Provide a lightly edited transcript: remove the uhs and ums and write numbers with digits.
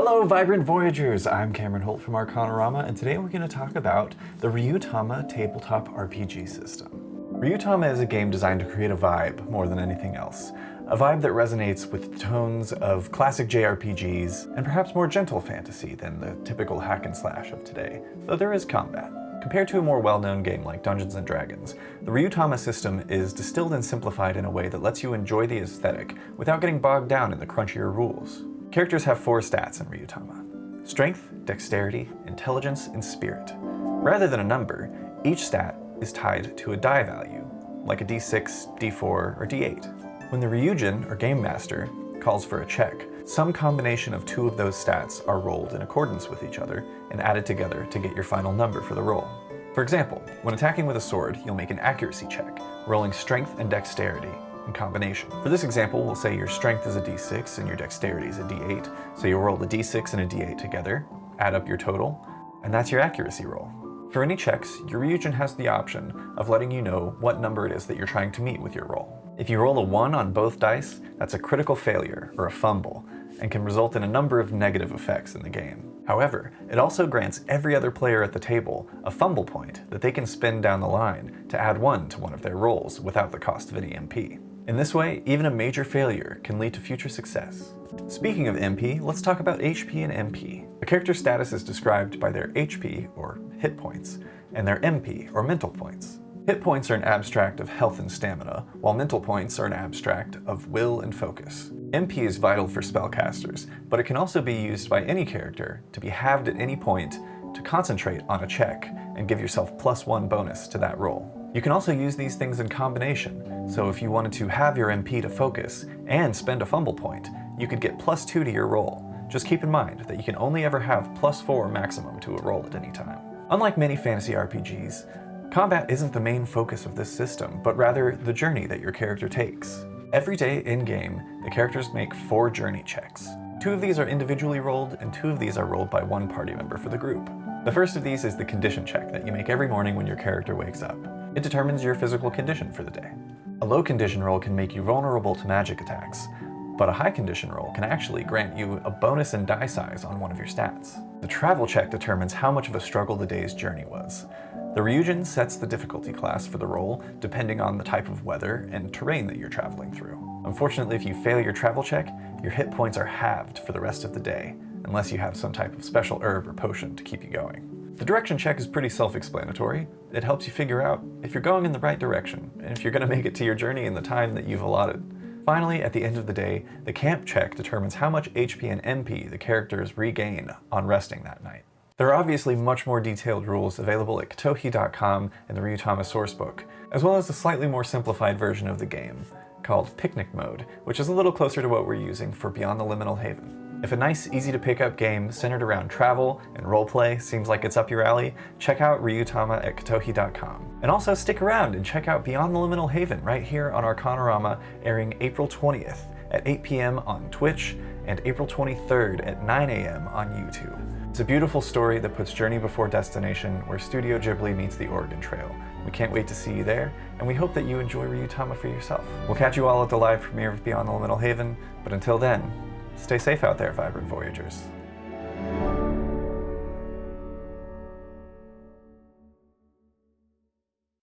Hello, Vibrant Voyagers! I'm Cameron Holt from Arcanarama, and today we're going to talk about the Ryuutama tabletop RPG system. Ryuutama is a game designed to create a vibe more than anything else. A vibe that resonates with the tones of classic JRPGs and perhaps more gentle fantasy than the typical hack and slash of today, though there is combat. Compared to a more well-known game like Dungeons & Dragons, the Ryuutama system is distilled and simplified in a way that lets you enjoy the aesthetic without getting bogged down in the crunchier rules. Characters have 4 stats in Ryuutama: Strength, Dexterity, Intelligence, and Spirit. Rather than a number, each stat is tied to a die value, like a d6, d4, or d8. When the Ryujin, or Game Master, calls for a check, some combination of 2 of those stats are rolled in accordance with each other and added together to get your final number for the roll. For example, when attacking with a sword, you'll make an accuracy check, rolling Strength and Dexterity in combination. For this example, we'll say your strength is a d6 and your dexterity is a d8, so you'll roll a d6 and a d8 together, add up your total, and that's your accuracy roll. For any checks, your Ryujin has the option of letting you know what number it is that you're trying to meet with your roll. If you roll a 1 on both dice, that's a critical failure, or a fumble, and can result in a number of negative effects in the game. However, it also grants every other player at the table a fumble point that they can spend down the line to add 1 to one of their rolls without the cost of any MP. In this way, even a major failure can lead to future success. Speaking of MP, let's talk about HP and MP. A character's status is described by their HP, or hit points, and their MP, or mental points. Hit points are an abstract of health and stamina, while mental points are an abstract of will and focus. MP is vital for spellcasters, but it can also be used by any character to be halved at any point to concentrate on a check and give yourself +1 bonus to that roll. You can also use these things in combination, so if you wanted to have your MP to focus and spend a fumble point, you could get +2 to your roll. Just keep in mind that you can only ever have +4 maximum to a roll at any time. Unlike many fantasy RPGs, combat isn't the main focus of this system, but rather the journey that your character takes. Every day in-game, the characters make 4 journey checks. 2 of these are individually rolled, and 2 of these are rolled by 1 party member for the group. The first of these is the condition check that you make every morning when your character wakes up. It determines your physical condition for the day. A low condition roll can make you vulnerable to magic attacks, but a high condition roll can actually grant you a bonus in die size on one of your stats. The travel check determines how much of a struggle the day's journey was. The Ryujin sets the difficulty class for the roll depending on the type of weather and terrain that you're traveling through. Unfortunately, if you fail your travel check, your hit points are halved for the rest of the day, unless you have some type of special herb or potion to keep you going. The direction check is pretty self-explanatory. It helps you figure out if you're going in the right direction, and if you're going to make it to your journey in the time that you've allotted. Finally, at the end of the day, the camp check determines how much HP and MP the characters regain on resting that night. There are obviously much more detailed rules available at kotohi.com and the Ryuutama sourcebook, as well as a slightly more simplified version of the game, called Picnic Mode, which is a little closer to what we're using for Beyond the Liminal Haven. If a nice, easy-to-pick-up game centered around travel and roleplay seems like it's up your alley, check out Ryuutama at kotohi.com. And also stick around and check out Beyond the Liminal Haven right here on Arcanarama, airing April 20th at 8 p.m. on Twitch and April 23rd at 9 a.m. on YouTube. It's a beautiful story that puts journey before destination, where Studio Ghibli meets the Oregon Trail. We can't wait to see you there, and we hope that you enjoy Ryuutama for yourself. We'll catch you all at the live premiere of Beyond the Liminal Haven, but until then, stay safe out there, Vibrant Voyagers.